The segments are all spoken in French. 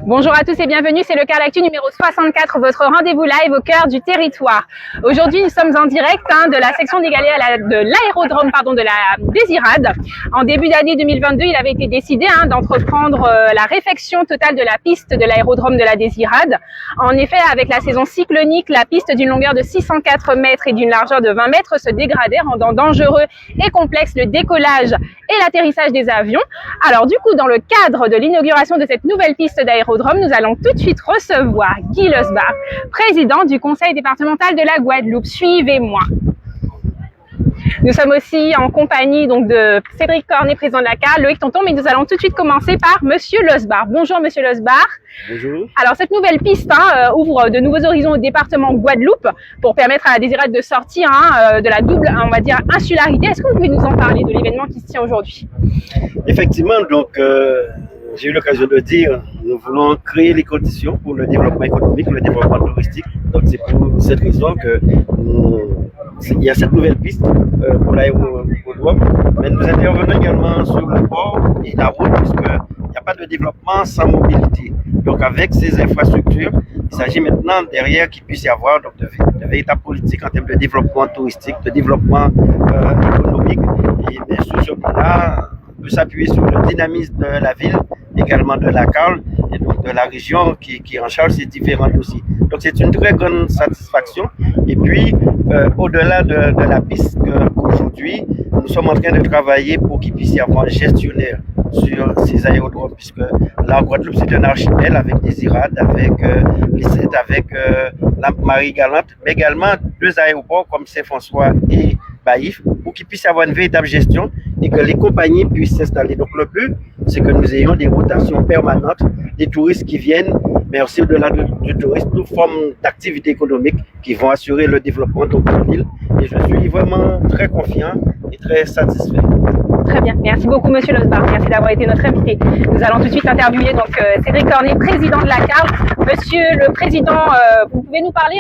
Bonjour à tous et bienvenue, c'est le Carl Actu numéro 64, votre rendez-vous live au cœur du territoire. Aujourd'hui, nous sommes en direct de la section d'égalé de l'aérodrome de la Désirade. En début d'année 2022, il avait été décidé d'entreprendre la réfection totale de la piste de l'aérodrome de la Désirade. En effet, avec la saison cyclonique, la piste d'une longueur de 604 mètres et d'une largeur de 20 mètres se dégradait, rendant dangereux et complexe le décollage et l'atterrissage des avions. Alors du coup, dans le cadre de l'inauguration de cette nouvelle piste d'aérodrome, nous allons tout de suite recevoir Guy Losbar, président du conseil départemental de la Guadeloupe. Suivez-moi. Nous sommes aussi en compagnie de Cédric Cornet, président de la CAR, Loïc Tonton, mais nous allons tout de suite commencer par Monsieur Losbar. Bonjour Monsieur Losbar. Bonjour. Alors cette nouvelle piste ouvre de nouveaux horizons au département Guadeloupe pour permettre à la Désirade de sortir de la double, on va dire, insularité. Est-ce que vous pouvez nous en parler de l'événement qui se tient aujourd'hui? Effectivement, donc j'ai eu l'occasion de dire, nous voulons créer les conditions pour le développement économique, le développement touristique. Donc c'est pour cette raison que il y a cette nouvelle piste pour l'aérodrome, mais nous intervenons également sur le port et la route, puisqu'il n'y a pas de développement sans mobilité. Donc avec ces infrastructures, il s'agit maintenant derrière qu'il puisse y avoir de véritables politiques en termes de développement touristique, de développement économique. Et bien sûr, sur ce plan-là, on peut s'appuyer sur le dynamisme de la ville, également de la CARL et donc de la région qui en charge ces différents dossiers. Donc c'est une très grande satisfaction. Et puis, au-delà de la piste qu'aujourd'hui, nous sommes en train de travailler pour qu'il puisse y avoir un gestionnaire sur ces aérodromes, puisque la Guadeloupe c'est un archipel avec Désirade, avec Lisette, avec la Marie-Galante, mais également deux aéroports comme Saint-François et Baïf, pour qu'il puisse y avoir une véritable gestion et que les compagnies puissent s'installer. Donc le but, c'est que nous ayons des rotations permanentes, des touristes qui viennent, mais aussi au-delà du tourisme, toute forme d'activité économique qui vont assurer le développement de l'île. Et je suis vraiment très confiant et très satisfait. Très bien, merci beaucoup Monsieur Losbar, merci d'avoir été notre invité. Nous allons tout de suite interviewer Cédric Cornet, président de la CAR. Monsieur le président, vous pouvez nous parler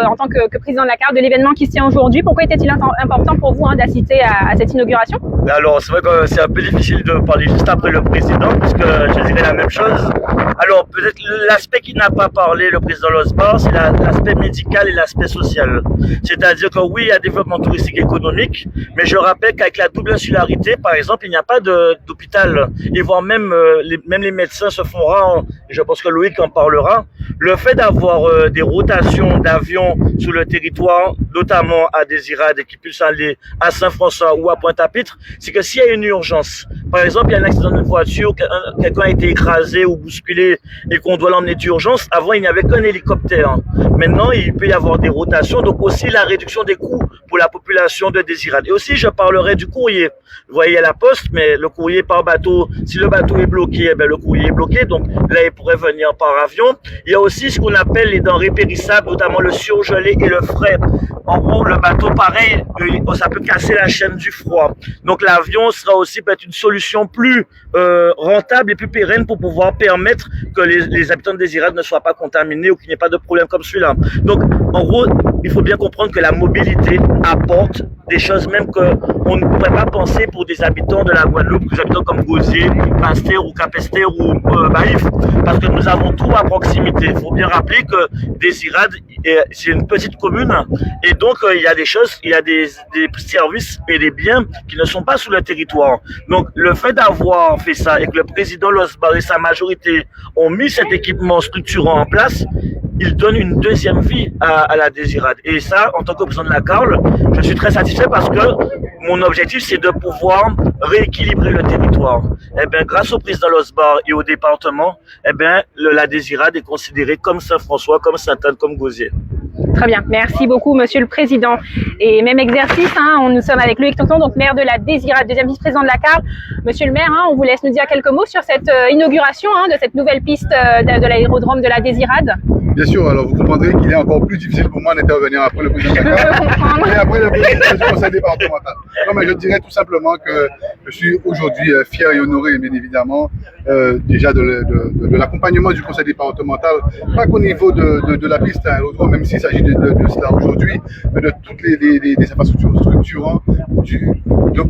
en tant que président de la CAR de l'événement qui se tient aujourd'hui. Pourquoi était-il important pour vous d'assister à cette inauguration? Alors c'est vrai que c'est un peu difficile de parler juste après le président, puisque je dirais la même chose. Alors peut-être l'aspect qu'il n'a pas parlé, le président Losbar, c'est l'aspect médical et l'aspect social. C'est-à-dire que oui, il y a développement touristique et économique, mais je rappelle qu'avec la double insularité, par exemple, il n'y a pas d'hôpital. Et voire même les médecins se font rares, je pense que Loïc en parlera. Le fait d'avoir des rotations d'avions sur le territoire, notamment à Désirade, et qui puissent aller à Saint-François ou à Pointe-à-Pitre, c'est que s'il y a une urgence, par exemple, il y a un accident de voiture, quelqu'un a été écrasé ou bousculé et qu'on doit l'emmener d'urgence, avant il n'y avait qu'un hélicoptère. Maintenant, il peut y avoir des rotations, donc aussi la réduction des coûts pour la population de Désirade. Et aussi, je parlerai du courrier. Vous voyez la poste, mais le courrier par bateau, si le bateau est bloqué, le courrier est bloqué, donc là, il pourrait venir par avion. Il y a aussi ce qu'on appelle les denrées périssables, notamment le surgelé et le frais. En gros, le bateau, pareil, ça peut casser la chaîne du froid. Donc l'avion sera aussi peut-être une solution plus rentable et plus pérenne pour pouvoir permettre que les habitants de Désirade ne soient pas contaminés ou qu'il n'y ait pas de problème comme celui-là. Donc en gros, il faut bien comprendre que la mobilité apporte des choses même qu'on ne pourrait pas penser pour des habitants de la Guadeloupe, des habitants comme Gosier, Pasteur ou Capester ou Baïf, parce que nous avons tout à proximité. Il faut bien rappeler que Désirade, c'est une petite commune et donc il y a des choses, il y a des services et des biens qui ne sont pas sous le territoire. Donc le fait d'avoir fait ça et que le président Losbar et sa majorité ont mis cet équipement structurant en place, il donne une deuxième vie à la Désirade. Et ça, en tant que président de la CARL, je suis très satisfait parce que mon objectif, c'est de pouvoir rééquilibrer le territoire. Eh bien, grâce au président Losbar et au département, eh bien, la Désirade est considérée comme Saint-François, comme Sainte-Anne, comme Gosier. Très bien, merci beaucoup Monsieur le Président. Et même exercice, nous sommes avec Loïc Tonton, donc maire de la Désirade, deuxième vice-président de la CAR. Monsieur le maire, on vous laisse nous dire quelques mots sur cette inauguration de cette nouvelle piste de l'aérodrome de la Désirade. Bien sûr, alors vous comprendrez qu'il est encore plus difficile pour moi d'intervenir après le président de la CAR et après le président du conseil départemental. Non, mais je dirais tout simplement que Je suis aujourd'hui fier et honoré, bien évidemment, déjà de l'accompagnement du conseil départemental, pas qu'au niveau de la piste aérodrome, même s'il s'agit de cela aujourd'hui, mais de toutes les infrastructures structurantes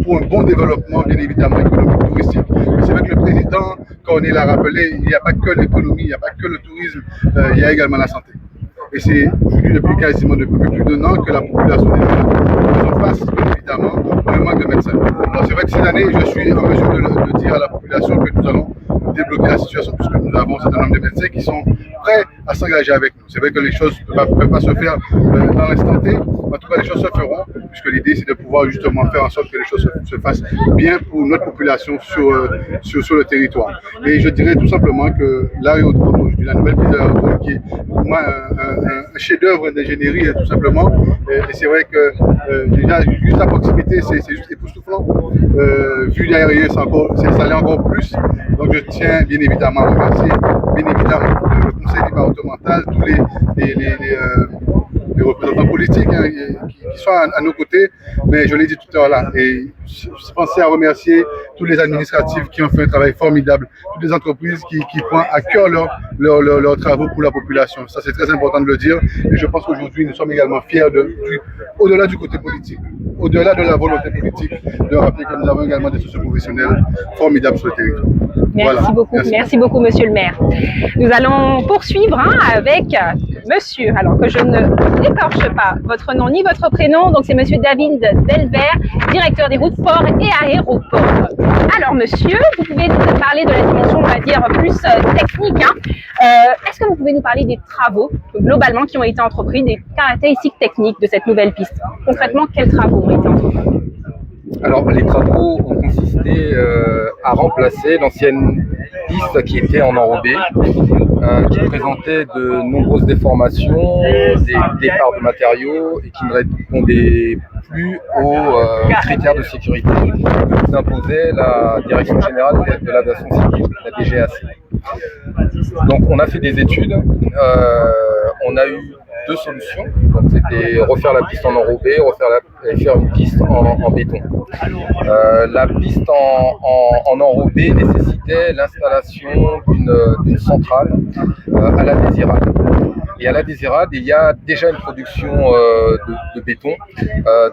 pour un bon développement, bien évidemment, économique, touristique. C'est vrai que le président, quand on l'a rappelé, il n'y a pas que l'économie, il n'y a pas que le tourisme, il y a également la santé. Et c'est aujourd'hui depuis plus d'un an que la population est en face, évidemment, au manque de médecins. Alors c'est vrai que cette année, je suis en mesure de dire à la population que nous allons débloquer la situation puisque nous avons un certain nombre de médecins qui sont prêts à s'engager avec nous. C'est vrai que les choses ne peuvent pas se faire dans l'instant T, en tout cas les choses se feront puisque l'idée c'est de pouvoir justement faire en sorte que les choses se fassent bien pour notre population sur le territoire. Et je dirais tout simplement que l'aérodrome aujourd'hui, la nouvelle piste d'aérodrome qui est pour moi un chef-d'œuvre d'ingénierie tout simplement. Et c'est vrai que déjà juste à proximité c'est juste époustouflant. Vu d'aérien ça allait encore plus. Donc je tiens bien évidemment à remercier bien évidemment le conseil départemental, tous les représentants politiques qui sont à nos côtés, mais je l'ai dit tout à l'heure là, et je pensais à remercier tous les administratifs qui ont fait un travail formidable, toutes les entreprises qui prennent à cœur leurs travaux pour la population. Ça c'est très important de le dire, et je pense qu'aujourd'hui nous sommes également fiers au-delà du côté politique, au-delà de la volonté politique, de rappeler que nous avons également des socio-professionnels formidables sur le territoire. Merci beaucoup, merci beaucoup Monsieur le maire. Nous allons poursuivre avec Monsieur, alors que je ne n'écorche pas votre nom ni votre prénom, donc c'est Monsieur David Delvert, directeur des routes, ports et aéroports. Alors Monsieur, vous pouvez nous parler de la dimension, on va dire, plus technique. Est-ce que vous pouvez nous parler des travaux, globalement, qui ont été entrepris, des caractéristiques techniques de cette nouvelle piste? Concrètement, quels travaux ont été entrepris? Alors, les travaux ont consisté à remplacer l'ancienne piste qui était en enrobé, qui présentait de nombreuses déformations, des départs de matériaux et qui ne répondait plus aux critères de sécurité que nous imposait la Direction générale de l'aviation civile, la DGAC. Donc, on a fait des études, on a eu deux solutions. Donc, c'était refaire la piste en enrobé, et faire une piste en béton. La piste en enrobé nécessitait l'installation d'une centrale à la Désirade. Et à la Désirade, il y a déjà une production de béton.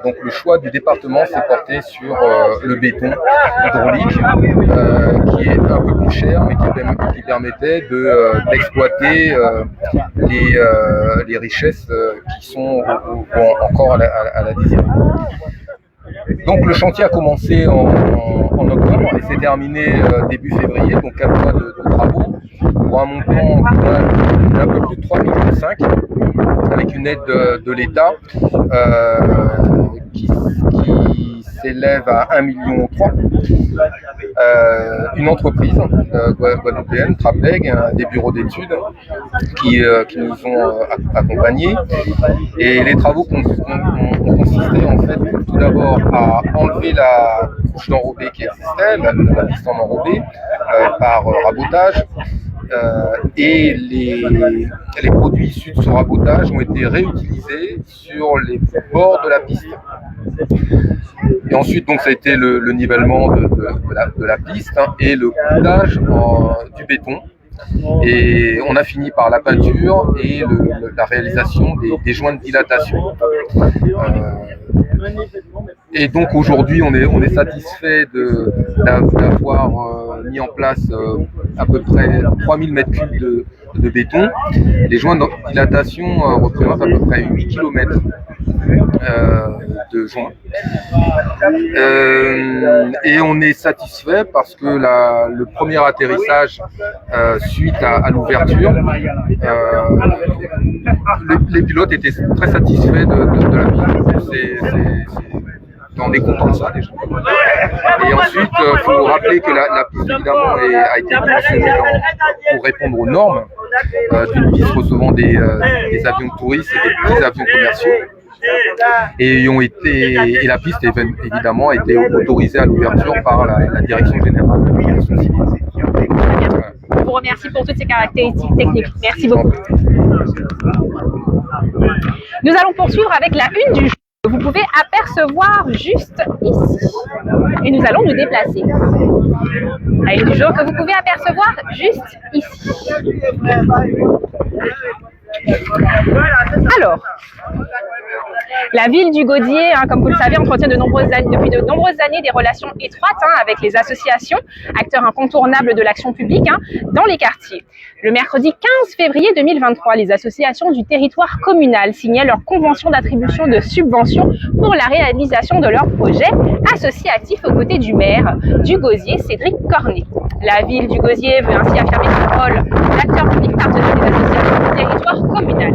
Donc le choix du département s'est porté sur le béton hydraulique, qui est un peu plus cher, mais qui permettait d'exploiter les richesses qui sont encore à la Désirade. Donc le chantier a commencé en octobre et s'est terminé début février, donc 4 mois de travaux, pour un montant d'un peu plus de 3,5 millions, avec une aide de l'État qui s'élève à 1,3 million. Une entreprise guadeloupéenne, Trapleg, des bureaux d'études qui nous ont accompagnés. Et les travaux ont consisté en fait tout d'abord à enlever la couche d'enrobé qui existait, la piste en enrobé, par rabotage. Et les produits issus de ce rabotage ont été réutilisés sur les bords de la piste. Et ensuite, donc, ça a été le nivellement de la piste et le coulage du béton. Et on a fini par la peinture et la réalisation des joints de dilatation. Et donc aujourd'hui, on est satisfait d'avoir mis en place à peu près 3000 m3 de béton. Les joints de dilatation représentent à peu près 8 km de joints. Et on est satisfait parce que le premier atterrissage suite à l'ouverture, les pilotes étaient très satisfaits de la piste. On est content de ça déjà. Et ensuite, il faut rappeler que la piste évidemment a été dimensionnée pour répondre aux normes d'une piste recevant des avions de touristes et des petits avions commerciaux. Et la piste évidemment a été autorisée à l'ouverture par la Direction générale de l'aviation civile. Je vous remercie pour toutes ces caractéristiques techniques. Merci beaucoup. Nous allons poursuivre avec la une du jour. Vous pouvez apercevoir juste ici. Et nous allons nous déplacer. La une du jour que vous pouvez apercevoir juste ici. Alors, la ville du Gaudier, comme vous le savez, entretient depuis de nombreuses années des relations étroites avec les associations, acteurs incontournables de l'action publique dans les quartiers. Le mercredi 15 février 2023, les associations du territoire communal signaient leur convention d'attribution de subventions pour la réalisation de leurs projets associatifs aux côtés du maire du Gaudier, Cédric Cornet. La ville du Gaudier veut ainsi affirmer son rôle d'acteur public partenaire des associations du territoire communal.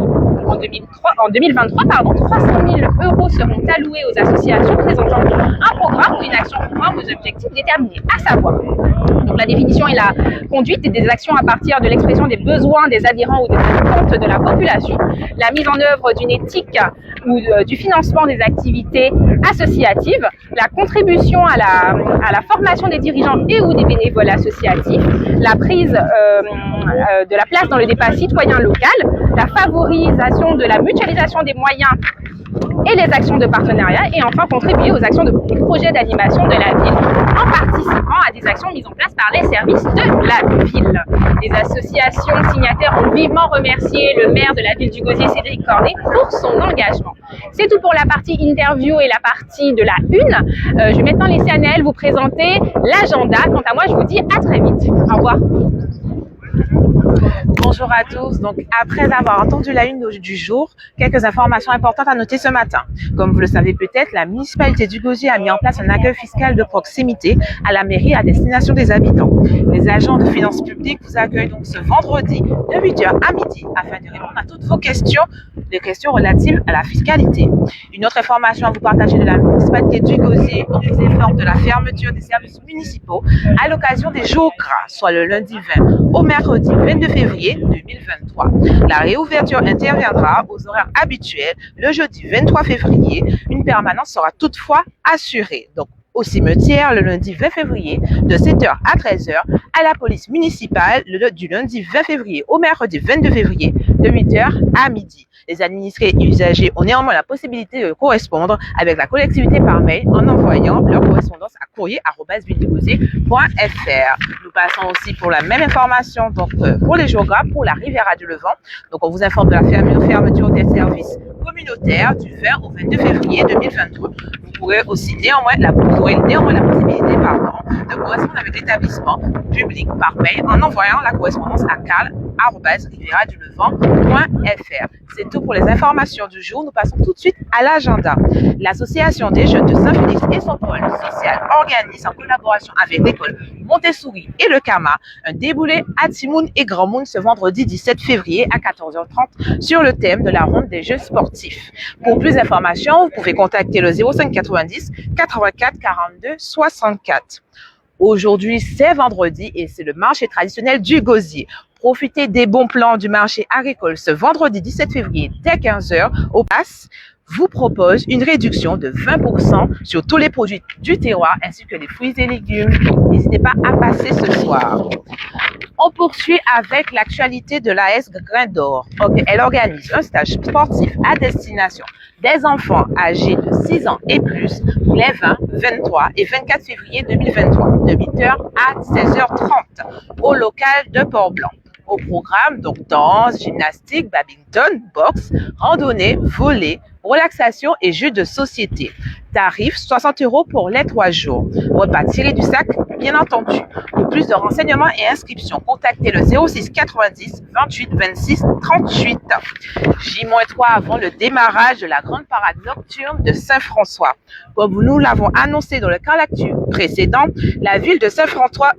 En 2023, 300 000 € seront alloués aux associations présentant un programme ou une action conforme aux objectifs déterminés, à savoir donc la définition et la conduite des actions à partir de l'expression des besoins des adhérents ou des attentes de la population, la mise en œuvre d'une éthique ou du financement des activités associatives, la contribution à la formation des dirigeants et ou des bénévoles associatifs, la prise de la place dans le débat citoyen local, la favorisation de la mutualisation des moyens et les actions de partenariat, et enfin contribuer aux actions des projets d'animation de la ville en participant à des actions mises en place par les services de la ville. Les associations signataires ont vivement remercié le maire de la ville du Gaudier, Cédric Cornet, pour son engagement. C'est tout pour la partie interview et la partie de la une. Je vais maintenant laisser Anaëlle vous présenter l'agenda. Quant à moi, je vous dis à très vite. Au revoir. Bonjour à tous. Donc, après avoir entendu la une du jour, quelques informations importantes à noter ce matin. Comme vous le savez peut-être, la municipalité du Gaudier a mis en place un accueil fiscal de proximité à la mairie à destination des habitants. Les agents de finances publiques vous accueillent donc ce vendredi de 8h à midi afin de répondre à toutes vos questions, des questions relatives à la fiscalité. Une autre information à vous partager de la municipalité du Gaudier, on vous informe de la fermeture des services municipaux à l'occasion des jours gras, soit le lundi 20 au mercredi 22 février 2023. La réouverture interviendra aux horaires habituels le jeudi 23 février. Une permanence sera toutefois assurée. Donc, au cimetière le lundi 20 février de 7h à 13h, à la police municipale du lundi 20 février au mercredi 22 février de 8h à midi. Les administrés et usagers ont néanmoins la possibilité de correspondre avec la collectivité par mail en envoyant leur correspondance à courrier@villedugaudier.fr. Nous passons aussi pour la même information donc pour les jours gras pour la Riviera du Levant. Donc on vous informe de la fermeture des services communautaires du 20 au 22 février 2023. Vous aurez néanmoins la possibilité de correspondre avec l'établissement public par mail en envoyant la correspondance à carl@riviera-du-levant.fr. C'est tout pour les informations du jour. Nous passons tout de suite à l'agenda. L'association des jeunes de Saint-Félix et son pôle social organise en collaboration avec l'école Montessori et le CAMA un déboulé à Timoun et Grand Moun ce vendredi 17 février à 14h30 sur le thème de la ronde des jeux sportifs. Pour plus d'informations, vous pouvez contacter le 05 90 84 42 64. Aujourd'hui, c'est vendredi et c'est le marché traditionnel du Gaudier. Profitez des bons plans du marché agricole ce vendredi 17 février dès 15h. Au pass vous propose une réduction de 20% sur tous les produits du terroir ainsi que les fruits et légumes. Donc, n'hésitez pas à passer ce soir. On poursuit avec l'actualité de l'AS Grain d'Or. Elle organise un stage sportif à destination des enfants âgés de 6 ans et plus les 20, 23 et 24 février 2023 de 8h à 16h30 au local de Port-Blanc. Au programme, donc danse, gymnastique, badminton, boxe, randonnée, volley, relaxation et jeux de société. Tarif 60 € pour les 3 jours. Repas tiré du sac, bien entendu. Pour plus de renseignements et inscriptions, contactez le 06 90 28 26 38. J-3 avant le démarrage de la grande parade nocturne de Saint-François. Comme nous l'avons annoncé dans le Carlactu précédent, la ville de Saint-François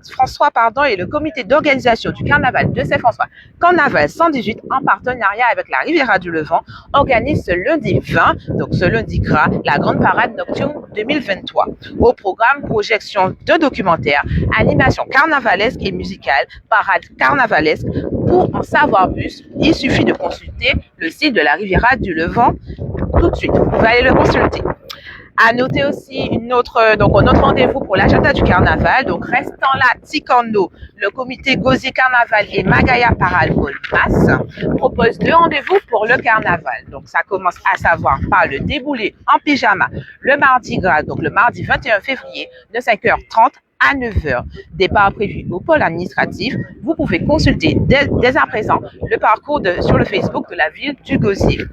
et le comité d'organisation du carnaval de Saint-François, Carnaval 118, en partenariat avec la Riviera du Levant, organisent ce lundi 20, donc ce lundi gras, la grande parade nocturne 2023. Au programme, projection de documentaires, animation carnavalesque et musicale, parade carnavalesque. Pour en savoir plus, il suffit de consulter le site de la Riviera du Levant tout de suite. Vous allez le consulter. À noter aussi donc un autre rendez-vous pour l'agenda du carnaval. Donc restant là, Tikando, le comité Gosier Carnaval et Magaya Paralbol Mass propose 2 rendez-vous pour le carnaval. Donc ça commence à savoir par le déboulé en pyjama le mardi gras, donc le mardi 21 février de 5h30 à 9h. Départ prévu au pôle administratif. Vous pouvez consulter dès à présent le parcours sur le Facebook de la ville du Gosier.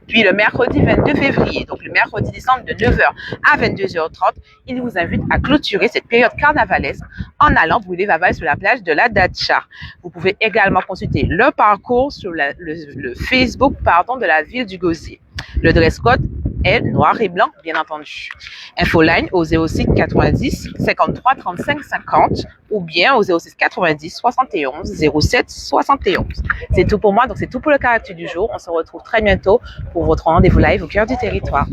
Puis le mercredi 22 février, donc le mercredi décembre de 9h à 22h30, il vous invite à clôturer cette période carnavalesque en allant brûler Vaval sur la plage de la Datcha. Vous pouvez également consulter le parcours sur le Facebook de la ville du Gosier. Le dress code est noir et blanc, bien entendu. Infoline au 06 90 53 35 50 ou bien au 06 90 71 07 71. C'est tout pour moi, donc c'est tout pour le caractère du jour. On se retrouve très bientôt pour votre rendez-vous live au cœur du territoire.